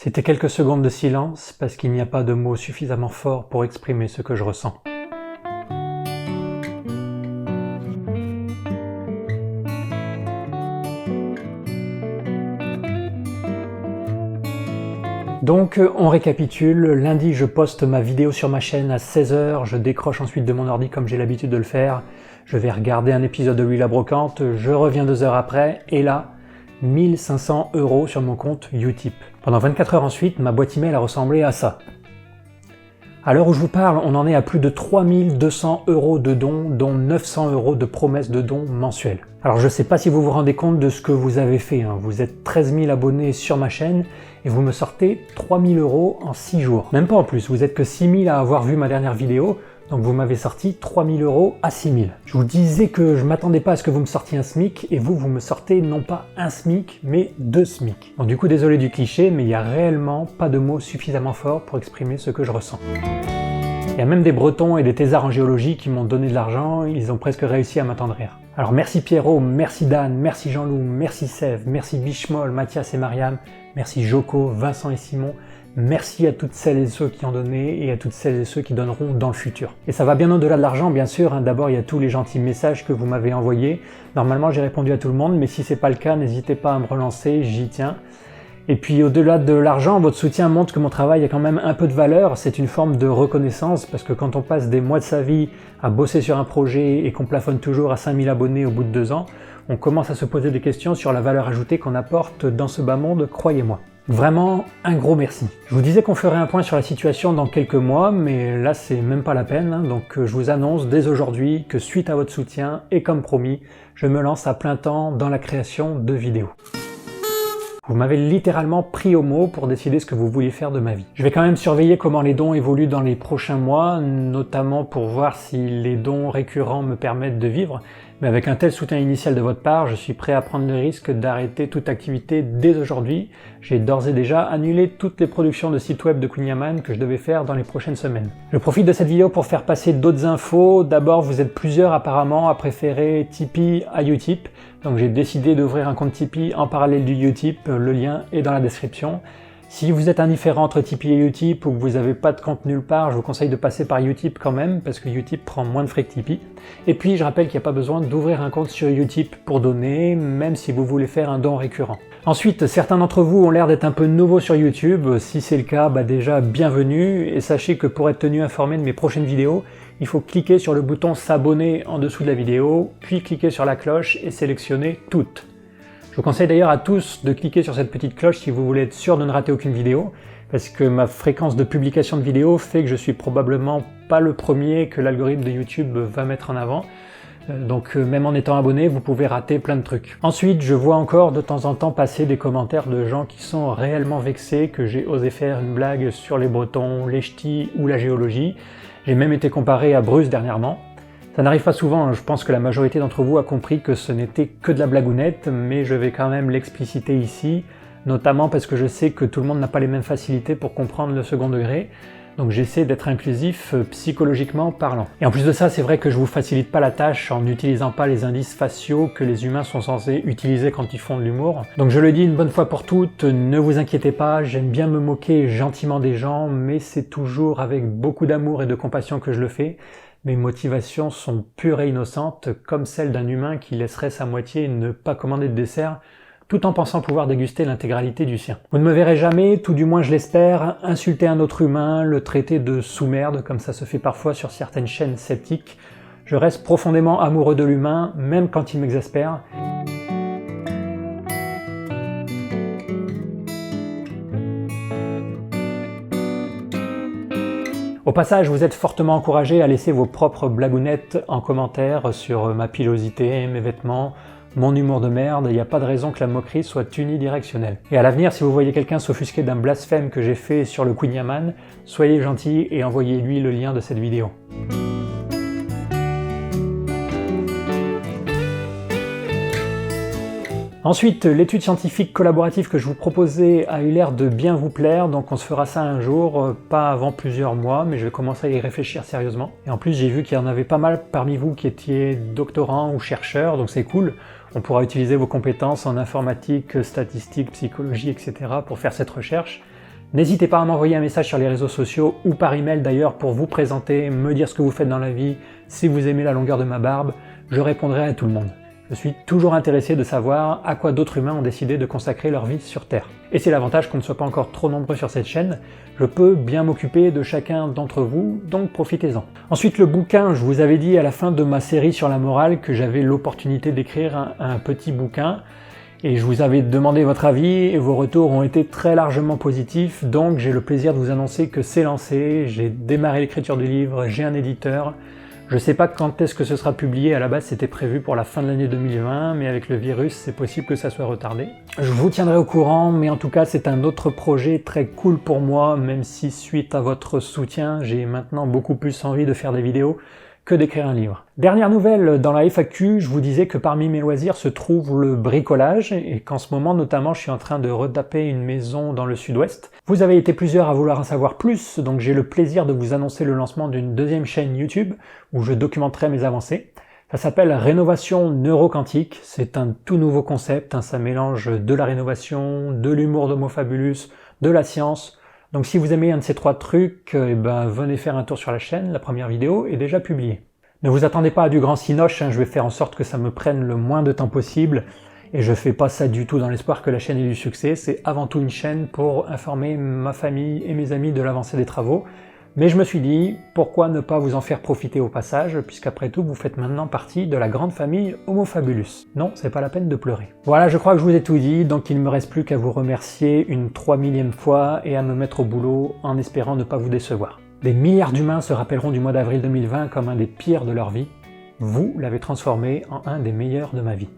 C'était quelques secondes de silence parce qu'il n'y a pas de mots suffisamment forts pour exprimer ce que je ressens. Donc on récapitule, lundi je poste ma vidéo sur ma chaîne à 16 h, je décroche ensuite de mon ordi comme j'ai l'habitude de le faire, je vais regarder un épisode de Lui la Brocante, je reviens 2 heures après, et là, 1500 € sur mon compte Utip. Pendant 24 heures ensuite, ma boîte email a ressemblé à ça. À l'heure où je vous parle, on en est à plus de 3200 € de dons, dont 900 € de promesses de dons mensuels. Alors je ne sais pas si vous vous rendez compte de ce que vous avez fait, hein. Vous êtes 13 000 abonnés sur ma chaîne et vous me sortez 3000 € en 6 jours. Même pas en plus, vous êtes que 6000 à avoir vu ma dernière vidéo, donc vous m'avez sorti 3000 € à 6000. Je vous disais que je m'attendais pas à ce que vous me sortiez un SMIC, et vous me sortez non pas un SMIC, mais 2 SMIC. Bon, du coup, désolé du cliché, mais il n'y a réellement pas de mots suffisamment forts pour exprimer ce que je ressens. Il y a même des Bretons et des thésards en géologie qui m'ont donné de l'argent, ils ont presque réussi à m'attendrir. Alors merci Pierrot, merci Dan, merci Jean-Loup, merci Sève, merci Bichemol, Mathias et Mariam, merci Joko, Vincent et Simon, merci à toutes celles et ceux qui ont donné et à toutes celles et ceux qui donneront dans le futur. Et ça va bien au-delà de l'argent bien sûr, hein. D'abord il y a tous les gentils messages que vous m'avez envoyés. Normalement j'ai répondu à tout le monde, mais si c'est pas le cas, n'hésitez pas à me relancer, j'y tiens. Et puis au-delà de l'argent, votre soutien montre que mon travail a quand même un peu de valeur, c'est une forme de reconnaissance, parce que quand on passe des mois de sa vie à bosser sur un projet et qu'on plafonne toujours à 5000 abonnés au bout de 2 ans, on commence à se poser des questions sur la valeur ajoutée qu'on apporte dans ce bas monde, croyez-moi. Vraiment, un gros merci. Je vous disais qu'on ferait un point sur la situation dans quelques mois, mais là c'est même pas la peine, hein. Donc je vous annonce dès aujourd'hui que suite à votre soutien, et comme promis, je me lance à plein temps dans la création de vidéos. Vous m'avez littéralement pris au mot pour décider ce que vous vouliez faire de ma vie. Je vais quand même surveiller comment les dons évoluent dans les prochains mois, notamment pour voir si les dons récurrents me permettent de vivre, mais avec un tel soutien initial de votre part, je suis prêt à prendre le risque d'arrêter toute activité dès aujourd'hui. J'ai d'ores et déjà annulé toutes les productions de sites web de Kunyaman que je devais faire dans les prochaines semaines. Je profite de cette vidéo pour faire passer d'autres infos. D'abord, vous êtes plusieurs apparemment à préférer Tipeee à Utip, donc j'ai décidé d'ouvrir un compte Tipeee en parallèle du Utip, le lien est dans la description. Si vous êtes indifférent entre Tipeee et Utip ou que vous n'avez pas de compte nulle part, je vous conseille de passer par Utip quand même, parce que Utip prend moins de frais que Tipeee. Et puis je rappelle qu'il n'y a pas besoin d'ouvrir un compte sur Utip pour donner, même si vous voulez faire un don récurrent. Ensuite, certains d'entre vous ont l'air d'être un peu nouveaux sur YouTube. Si c'est le cas, déjà bienvenue, et sachez que pour être tenu informé de mes prochaines vidéos, il faut cliquer sur le bouton s'abonner en dessous de la vidéo, puis cliquer sur la cloche et sélectionner toutes. Je vous conseille d'ailleurs à tous de cliquer sur cette petite cloche si vous voulez être sûr de ne rater aucune vidéo, parce que ma fréquence de publication de vidéos fait que je suis probablement pas le premier que l'algorithme de YouTube va mettre en avant. Donc même en étant abonné, vous pouvez rater plein de trucs. Ensuite, je vois encore de temps en temps passer des commentaires de gens qui sont réellement vexés que j'ai osé faire une blague sur les Bretons, les ch'tis ou la géologie. J'ai même été comparé à Bruce dernièrement. Ça n'arrive pas souvent, je pense que la majorité d'entre vous a compris que ce n'était que de la blagounette, mais je vais quand même l'expliciter ici, notamment parce que je sais que tout le monde n'a pas les mêmes facilités pour comprendre le second degré, donc j'essaie d'être inclusif psychologiquement parlant. Et en plus de ça, c'est vrai que je vous facilite pas la tâche en n'utilisant pas les indices faciaux que les humains sont censés utiliser quand ils font de l'humour. Donc je le dis une bonne fois pour toutes, ne vous inquiétez pas, j'aime bien me moquer gentiment des gens, mais c'est toujours avec beaucoup d'amour et de compassion que je le fais. Mes motivations sont pures et innocentes, comme celles d'un humain qui laisserait sa moitié ne pas commander de dessert, tout en pensant pouvoir déguster l'intégralité du sien. Vous ne me verrez jamais, tout du moins je l'espère, insulter un autre humain, le traiter de sous-merde, comme ça se fait parfois sur certaines chaînes sceptiques. Je reste profondément amoureux de l'humain, même quand il m'exaspère. Au passage, vous êtes fortement encouragés à laisser vos propres blagounettes en commentaire sur ma pilosité, mes vêtements, mon humour de merde, il n'y a pas de raison que la moquerie soit unidirectionnelle. Et à l'avenir, si vous voyez quelqu'un s'offusquer d'un blasphème que j'ai fait sur le Kunyaman, soyez gentil et envoyez-lui le lien de cette vidéo. Ensuite, l'étude scientifique collaborative que je vous proposais a eu l'air de bien vous plaire, donc on se fera ça un jour, pas avant plusieurs mois, mais je vais commencer à y réfléchir sérieusement. Et en plus, j'ai vu qu'il y en avait pas mal parmi vous qui étiez doctorants ou chercheurs, donc c'est cool. On pourra utiliser vos compétences en informatique, statistique, psychologie, etc. pour faire cette recherche. N'hésitez pas à m'envoyer un message sur les réseaux sociaux ou par email d'ailleurs pour vous présenter, me dire ce que vous faites dans la vie, si vous aimez la longueur de ma barbe, je répondrai à tout le monde. Je suis toujours intéressé de savoir à quoi d'autres humains ont décidé de consacrer leur vie sur Terre. Et c'est l'avantage qu'on ne soit pas encore trop nombreux sur cette chaîne, je peux bien m'occuper de chacun d'entre vous, donc profitez-en. Ensuite le bouquin, je vous avais dit à la fin de ma série sur la morale que j'avais l'opportunité d'écrire un petit bouquin, et je vous avais demandé votre avis et vos retours ont été très largement positifs, donc j'ai le plaisir de vous annoncer que c'est lancé, j'ai démarré l'écriture du livre, j'ai un éditeur. Je sais pas quand est-ce que ce sera publié, à la base c'était prévu pour la fin de l'année 2020, mais avec le virus c'est possible que ça soit retardé. Je vous tiendrai au courant, mais en tout cas c'est un autre projet très cool pour moi, même si suite à votre soutien, j'ai maintenant beaucoup plus envie de faire des vidéos que d'écrire un livre. Dernière nouvelle, dans la FAQ, je vous disais que parmi mes loisirs se trouve le bricolage, et qu'en ce moment notamment je suis en train de retaper une maison dans le sud-ouest. Vous avez été plusieurs à vouloir en savoir plus, donc j'ai le plaisir de vous annoncer le lancement d'une deuxième chaîne YouTube, où je documenterai mes avancées. Ça s'appelle Rénovation Neuroquantique, c'est un tout nouveau concept, ça mélange de la rénovation, de l'humour d'Homo Fabulus, de la science. Donc si vous aimez un de ces trois trucs, venez faire un tour sur la chaîne, la première vidéo est déjà publiée. Ne vous attendez pas à du grand cinoche, je vais faire en sorte que ça me prenne le moins de temps possible, et je fais pas ça du tout dans l'espoir que la chaîne ait du succès, c'est avant tout une chaîne pour informer ma famille et mes amis de l'avancée des travaux. Mais je me suis dit, pourquoi ne pas vous en faire profiter au passage, puisqu'après tout, vous faites maintenant partie de la grande famille Homo Fabulus. Non, c'est pas la peine de pleurer. Voilà, je crois que je vous ai tout dit, donc il ne me reste plus qu'à vous remercier une 3000e fois et à me mettre au boulot en espérant ne pas vous décevoir. Des milliards d'humains se rappelleront du mois d'avril 2020 comme un des pires de leur vie. Vous l'avez transformé en un des meilleurs de ma vie.